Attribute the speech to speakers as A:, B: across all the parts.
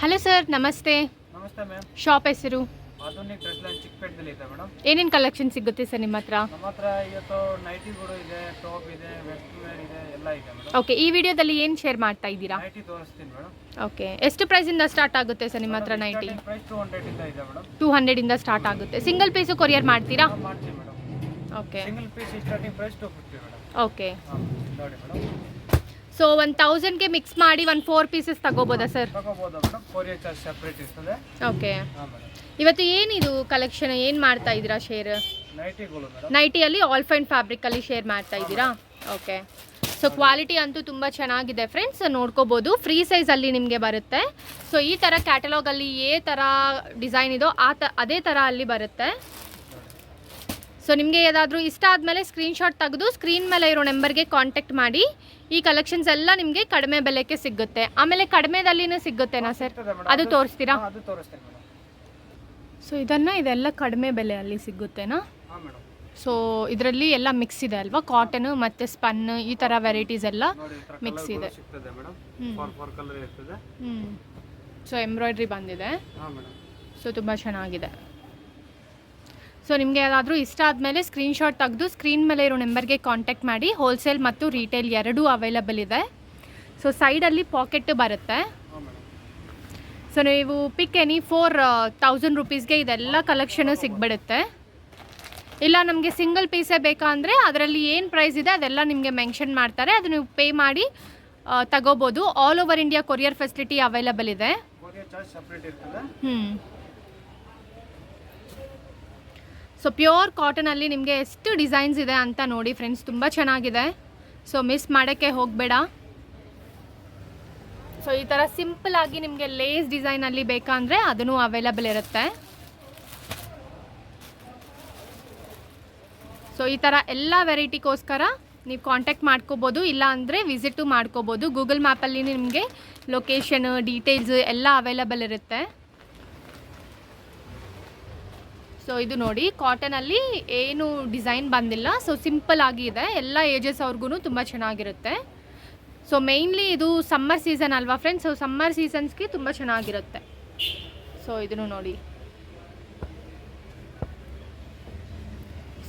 A: Hello sir, ನಮಸ್ತೆ.
B: ನಮಸ್ತೆ ma'am.
A: Shop ಹೆಸರು?
B: ಆಧುನಿಕ್ ಡ್ರೆಸ್ ಲೈನ್ ಚಿಕ್ಕಪೇಟೆದಲ್ಲಿ ಇದೆ ಮೇಡಮ್.
A: ಏನೇನು ಕಲೆಕ್ಷನ್ ಸಿಗುತ್ತೆ ಸರ್ ನಿಮ್ಮ ಹತ್ರ?
B: ನಮ್ಮ ಹತ್ರ ಇವತ್ತು ನೈಟಿಗಳು ಇದೆ, ಟಾಪ್ ಇದೆ, ವೆಸ್ಟ್ ವೇರ್ ಇದೆ, ಎಲ್ಲ ಇದೆ ಮೇಡಮ್.
A: ಓಕೆ, ಈ ವಿಡಿಯೋದಲ್ಲಿ ಏನು ಶೇರ್ ಮಾಡ್ತಾ ಇದ್ದೀರಾ?
B: ನೈಟಿ ತೋರಿಸ್ತೀನಿ ಮೇಡಮ್.
A: ಓಕೆ, ಎಷ್ಟು ಪ್ರೈಸಿಂದ ಸ್ಟಾರ್ಟ್ ಆಗುತ್ತೆ ಸರ್ ನಿಮ್ಮ ಹತ್ರ ನೈಟಿ?
B: ಪ್ರೈಸ್ 200 ಇಂದ ಇದೆ ಮೇಡಮ್.
A: 200 ಇಂದ ಸ್ಟಾರ್ಟ್ ಆಗುತ್ತೆ. ಸಿಂಗಲ್ ಪೀಸು ಕೊರಿಯರ್ ಮಾಡ್ತೀರಾ?
B: ಮಾಡ್ತೀವಿ madam.
A: Okay,
B: single piece starting price 250 madam.
A: Okay.
B: ನೋಡಿ ಮೇಡಮ್.
A: ಸೊ 1000ಗೆ ಮಿಕ್ಸ್ ಮಾಡಿ 4 ಪೀಸಸ್ ತಗೋಬೋದಾ ಸರ್?
B: ತಗೋಬೋದು ಮೇಡಮ್. ಕೊರಿಯರ್ ಚಾರ್ಜ್ ಸೆಪರೇಟ್ ಇರ್ತದೆ.
A: ಓಕೆ.
B: ಹಾಂ ಮೇಡಮ್.
A: ಇವತ್ತು ಏನಿದು ಕಲೆಕ್ಷನ್ ಏನು ಮಾಡ್ತಾ ಇದ್ದೀರಾ ಶೇರ್?
B: ನೈಟಿಗಳು ಮೇಡಮ್.
A: ನೈಟಿಯಲ್ಲಿ ಆಲ್ ಫೈನ್ ಫ್ಯಾಬ್ರಿಕಲ್ಲಿ ಶೇರ್ ಮಾಡ್ತಾ ಇದ್ದೀರಾ? ಓಕೆ. ಸೊ ಕ್ವಾಲಿಟಿ ಅಂತೂ ತುಂಬ ಚೆನ್ನಾಗಿದೆ ಫ್ರೆಂಡ್ಸ್, ನೋಡ್ಕೋಬೋದು. ಫ್ರೀ ಸೈಜಲ್ಲಿ ನಿಮಗೆ ಬರುತ್ತೆ. ಸೊ ಈ ಥರ ಕ್ಯಾಟಲಾಗಲ್ಲಿ ಥರ ಡಿಸೈನ್ ಇದೋ ಅದೇ ಥರ ಅಲ್ಲಿ ಬರುತ್ತೆ. ಸೊ ನಿಮಗೆ ಯಾವುದಾದ್ರೂ ಇಷ್ಟ ಆದಮೇಲೆ ಸ್ಕ್ರೀನ್ಶಾಟ್ ತೆಗೆದು ಸ್ಕ್ರೀನ್ ಮೇಲೆ ಇರೋ ನಂಬರ್ಗೆ ಕಾಂಟ್ಯಾಕ್ಟ್ ಮಾಡಿ. ಈ ಕಲೆಕ್ಷನ್ಸ್ ಎಲ್ಲ ನಿಮಗೆ ಕಡಿಮೆ ಬೆಲೆಗೆ ಸಿಗುತ್ತೆ. ಆಮೇಲೆ ಕಡಿಮೆದಲ್ಲಿನೂ ಸಿಗುತ್ತೆನಾ ಸರ್? ಅದು ತೋರಿಸ್ತೀರಾ?
B: ಅದು ತೋರಿಸ್ತೀನಿ ಮೇಡಮ್.
A: ಸೊ ಇದೆಲ್ಲ ಕಡಿಮೆ ಬೆಲೆಯಲ್ಲಿ ಸಿಗುತ್ತೆನಾ?
B: ಹಾಂ ಮೇಡಮ್.
A: ಸೊ ಇದರಲ್ಲಿ ಎಲ್ಲ ಮಿಕ್ಸ್ ಇದೆ ಅಲ್ವಾ? ಕಾಟನ್ ಮತ್ತು ಸ್ಪನ್ ಈ ಥರ ವೆರೈಟೀಸ್ ಎಲ್ಲ ಮಿಕ್ಸ್ ಇದೆ.
B: ಸಿಗ್ತದೆ ಮೇಡಮ್. 4 ಕಲರ್ ಇರ್ತದೆ.
A: ಸೊ ಎಂಬ್ರಾಯ್ಡ್ರಿ ಬಂದಿದೆ.
B: ಹಾಂ ಮೇಡಮ್.
A: ಸೊ ತುಂಬ ಚೆನ್ನಾಗಿದೆ. ಸೊ ನಿಮಗೆ ಯಾವುದಾದ್ರೂ ಇಷ್ಟ ಆದಮೇಲೆ ಸ್ಕ್ರೀನ್ಶಾಟ್ ತೆಗೆದು ಸ್ಕ್ರೀನ್ ಮೇಲೆ ಇರೋ ನಂಬರ್ಗೆ ಕಾಂಟ್ಯಾಕ್ಟ್ ಮಾಡಿ. ಹೋಲ್ಸೇಲ್ ಮತ್ತು ರೀಟೇಲ್ ಎರಡೂ ಅವೈಲಬಲ್ ಇದೆ. ಸೊ ಸೈಡಲ್ಲಿ ಪಾಕೆಟ್ ಬರುತ್ತೆ. ಸೊ ನೀವು ಪಿಕ್ ಎನಿ 4000 ರುಪೀಸ್ಗೆ ಇದೆಲ್ಲ ಕಲೆಕ್ಷನು ಸಿಗ್ಬಿಡುತ್ತೆ. ಇಲ್ಲ ನಮಗೆ ಸಿಂಗಲ್ ಪೀಸೇ ಬೇಕಾ ಅಂದರೆ ಅದರಲ್ಲಿ ಏನು ಪ್ರೈಸ್ ಇದೆ ಅದೆಲ್ಲ ನಿಮಗೆ ಮೆನ್ಷನ್ ಮಾಡ್ತಾರೆ. ಅದು ನೀವು ಪೇ ಮಾಡಿ ತಗೋಬೋದು. All over India courier facility available ಇದೆ.
B: ಕೊರಿಯರ್ ಚಾರ್ಜ್ ಸೆಪರೇಟ್ ಇರ್ತದೆ.
A: ಸೊ ಪ್ಯೂರ್ ಕಾಟನಲ್ಲಿ ನಿಮಗೆ ಎಷ್ಟು ಡಿಸೈನ್ಸ್ ಇದೆ ಅಂತ ನೋಡಿ ಫ್ರೆಂಡ್ಸ್, ತುಂಬ ಚೆನ್ನಾಗಿದೆ. ಸೊ ಮಿಸ್ ಮಾಡೋಕ್ಕೆ ಹೋಗಬೇಡ. ಸೊ ಈ ಥರ ಸಿಂಪಲ್ ಆಗಿ ನಿಮಗೆ ಲೇಸ್ ಡಿಸೈನಲ್ಲಿ ಬೇಕಂದರೆ ಅದನ್ನು ಅವೈಲಬಲ್ ಇರುತ್ತೆ. ಸೊ ಈ ಥರ ಎಲ್ಲ ವೆರೈಟಿಗೋಸ್ಕರ ನೀವು ಕಾಂಟ್ಯಾಕ್ಟ್ ಮಾಡ್ಕೋಬೋದು. ಇಲ್ಲ ಅಂದರೆ ವಿಸಿಟು ಮಾಡ್ಕೋಬೋದು. ಗೂಗಲ್ ಮ್ಯಾಪಲ್ಲಿ ನಿಮಗೆ ಲೊಕೇಶನ್ ಡೀಟೇಲ್ಸ್ ಎಲ್ಲ ಅವೈಲಬಲ್ ಇರುತ್ತೆ. ಸೊ ಇದು ನೋಡಿ, ಕಾಟನಲ್ಲಿ ಏನು ಡಿಸೈನ್ ಬಂದಿಲ್ಲ. ಸೊ ಸಿಂಪಲ್ ಆಗಿ ಇದೆ. ಎಲ್ಲ ಏಜಸ್ ಅವ್ರಿಗೂ ತುಂಬ ಚೆನ್ನಾಗಿರುತ್ತೆ. ಸೊ ಮೇಯ್ನ್ಲಿ ಇದು ಸಮ್ಮರ್ ಸೀಸನ್ ಅಲ್ವಾ ಫ್ರೆಂಡ್ಸ್? ಸೊ ಸಮ್ಮರ್ ಸೀಸನ್ಸ್ಗೆ ತುಂಬ ಚೆನ್ನಾಗಿರುತ್ತೆ. ಸೊ ಇದನ್ನು ನೋಡಿ.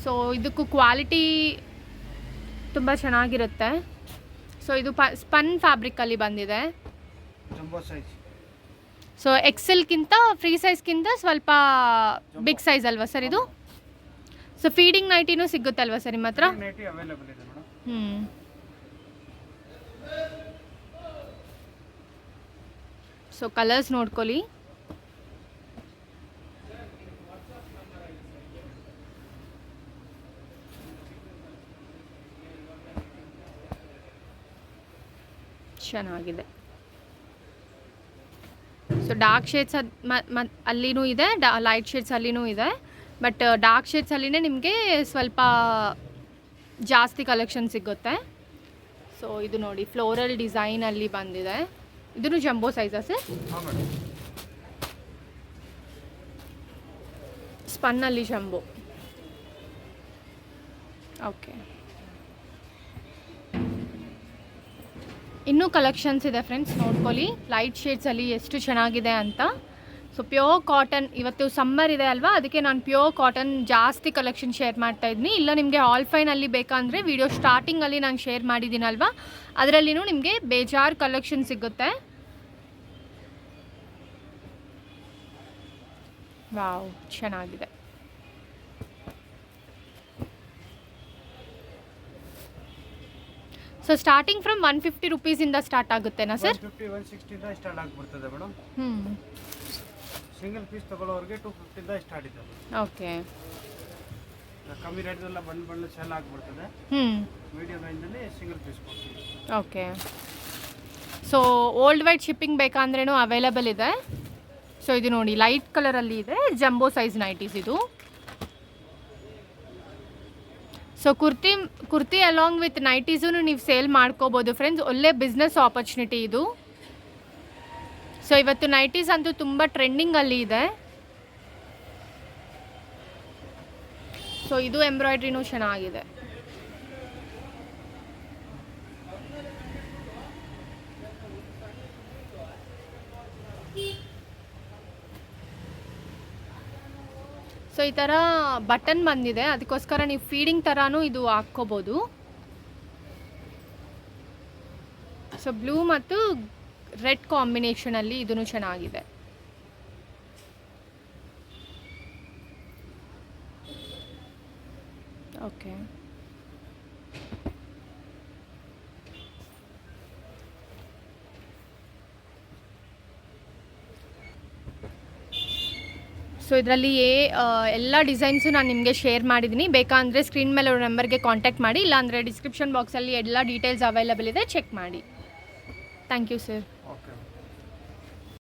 A: ಸೊ ಇದಕ್ಕೂ ಕ್ವಾಲಿಟಿ ತುಂಬ ಚೆನ್ನಾಗಿರುತ್ತೆ. ಸೊ ಇದು ಸ್ಪನ್ ಫ್ಯಾಬ್ರಿಕಲ್ಲಿ ಬಂದಿದೆ.
B: Jumbo size.
A: ಸೊ ಎಕ್ಸೆಲ್ಗಿಂತ ಫ್ರೀ ಸೈಜ್ಗಿಂತ ಸ್ವಲ್ಪ ಬಿಗ್ ಸೈಜ್ ಅಲ್ವಾ ಸರ್ ಇದು? ಸೊ ಫೀಡಿಂಗ್ ನೈಟಿನೂ ಸಿಗುತ್ತಲ್ವಾ ಸರ್ ನಿಮ್ಮ ಹತ್ರ?
B: ನೈಟಿ ಅವೈಲಬಲ್ ಇದೆ ಮೇಡಮ್.
A: ಸೊ ಕಲರ್ಸ್ ನೋಡ್ಕೊಳ್ಳಿ. ಚೆನ್ನಾಗಿದೆ. ಸೊ ಡಾರ್ಕ್ ಶೇಡ್ಸ್ ಅಲ್ಲಿನೂ ಇದೆ, ಲೈಟ್ ಶೇಡ್ಸ್ ಅಲ್ಲಿನೂ ಇದೆ. ಬಟ್ ಡಾರ್ಕ್ ಶೇಡ್ಸ್ ಅಲ್ಲಿನೇ ನಿಮಗೆ ಸ್ವಲ್ಪ ಜಾಸ್ತಿ ಕಲೆಕ್ಷನ್ ಸಿಗುತ್ತೆ. ಸೊ ಇದು ನೋಡಿ, ಫ್ಲೋರಲ್ ಡಿಸೈನಲ್ಲಿ ಬಂದಿದೆ. ಇದನ್ನು ಜಂಬೋ ಸೈಜಾ ಸರ್? ಸ್ಪನ್ನಲ್ಲಿ ಜಂಬೋ. ಓಕೆ, ಇನ್ನೂ ಕಲೆಕ್ಷನ್ಸ್ ಇದೆ ಫ್ರೆಂಡ್ಸ್, ನೋಡ್ಕೊಳ್ಳಿ. ಲೈಟ್ ಶೇಡ್ಸಲ್ಲಿ ಎಷ್ಟು ಚೆನ್ನಾಗಿದೆ ಅಂತ. ಸೊ ಪ್ಯೂರ್ ಕಾಟನ್, ಇವತ್ತು ಸಮ್ಮರ್ ಇದೆ ಅಲ್ವಾ, ಅದಕ್ಕೆ ನಾನು ಪ್ಯೂರ್ ಕಾಟನ್ ಜಾಸ್ತಿ ಕಲೆಕ್ಷನ್ ಶೇರ್ ಮಾಡ್ತಾ ಇದ್ದೀನಿ. ಇಲ್ಲ ನಿಮಗೆ ಆಲ್ ಫೈನಲ್ಲಿ ಬೇಕಂದರೆ ವಿಡಿಯೋ ಸ್ಟಾರ್ಟಿಂಗಲ್ಲಿ ನಾನು ಶೇರ್ ಮಾಡಿದ್ದೀನಲ್ವಾ, ಅದರಲ್ಲಿನೂ ನಿಮಗೆ ಬೇಜಾರು ಕಲೆಕ್ಷನ್ ಸಿಗುತ್ತೆ. ವಾವ್, ಚೆನ್ನಾಗಿದೆ. ಸೊ ಸ್ಟಾರ್ಟಿಂಗ್ ಫ್ರಮ್ 150 ರುಪೀಸಿಂದ ಸ್ಟಾರ್ಟ್ ಆಗುತ್ತೆನಾ ಸರ್?
B: 150 160 ಸ್ಟಾರ್ಟ್ ಆಗಿಬಿಡ್ತದೆ ಮೇಡಮ್. ಸಿಂಗಲ್ ಪೀಸ್ ತಗೊಳ್ಳೋರಿಗೆ 250 ಸ್ಟಾರ್ಟ್ ಇದೆ.
A: ಓಕೆ,
B: ಕಮ್ಮಿ ರೇಟ್ದೆಲ್ಲ ಬಂಡ್ಲು ಸೆಲ್ ಆಗಿಬಿಡ್ತದೆ. ಮೀಡಿಯಂ ರೇಂಜಲ್ಲಿ ಸಿಂಗಲ್ ಪೀಸ್ ಕೊಡ್ತೀವಿ.
A: Okay. So worldwide shipping ಬೇಕಂದ್ರೂ ಅವೈಲಬಲ್ ಇದೆ. ಸೊ ಇದು ನೋಡಿ, ಲೈಟ್ ಕಲರಲ್ಲಿ ಇದೆ, ಜಂಬೋ ಸೈಜ್ ನೈಟೀಸ್ ಇದು. ಸೊ ಕುರ್ತಿ ಅಲಾಂಗ್ ವಿತ್ ನೈಟೀಸೂ ನೀವು ಸೇಲ್ ಮಾಡ್ಕೋಬೋದು ಫ್ರೆಂಡ್ಸ್. ಒಳ್ಳೆ ಬಿಸ್ನೆಸ್ ಆಪರ್ಚುನಿಟಿ ಇದು. ಸೊ ಇವತ್ತು ನೈಟೀಸ್ ಅಂತೂ ತುಂಬ ಟ್ರೆಂಡಿಂಗಲ್ಲಿ ಇದೆ. ಸೊ ಇದು ಎಂಬ್ರಾಯ್ಡ್ರಿನೂ ಚೆನ್ನಾಗಿದೆ. ಸೊ ಈ ಥರ ಬಟನ್ ಬಂದಿದೆ, ಅದಕ್ಕೋಸ್ಕರ ನೀವು ಫೀಡಿಂಗ್ ಥರನೂ ಇದು ಹಾಕ್ಕೋಬೋದು. ಸೊ ಬ್ಲೂ ಮತ್ತು ರೆಡ್ ಕಾಂಬಿನೇಷನಲ್ಲಿ ಇದೂ ಚೆನ್ನಾಗಿದೆ. ಓಕೆ, ಸೊ ಇದರಲ್ಲಿ ಎಲ್ಲ ಡಿಸೈನ್ಸು ನಾನು ನಿಮಗೆ ಶೇರ್ ಮಾಡಿದ್ದೀನಿ. ಬೇಕಂದರೆ ಸ್ಕ್ರೀನ್ ಮೇಲೆ ನಂಬರ್ಗೆ ಕಾಂಟ್ಯಾಕ್ಟ್ ಮಾಡಿ, ಇಲ್ಲಾಂದರೆ ಡಿಸ್ಕ್ರಿಪ್ಷನ್ ಬಾಕ್ಸಲ್ಲಿ ಎಲ್ಲ ಡೀಟೇಲ್ಸ್ ಅವೈಲಬಲ್ ಇದೆ, ಚೆಕ್ ಮಾಡಿ. Thank you sir.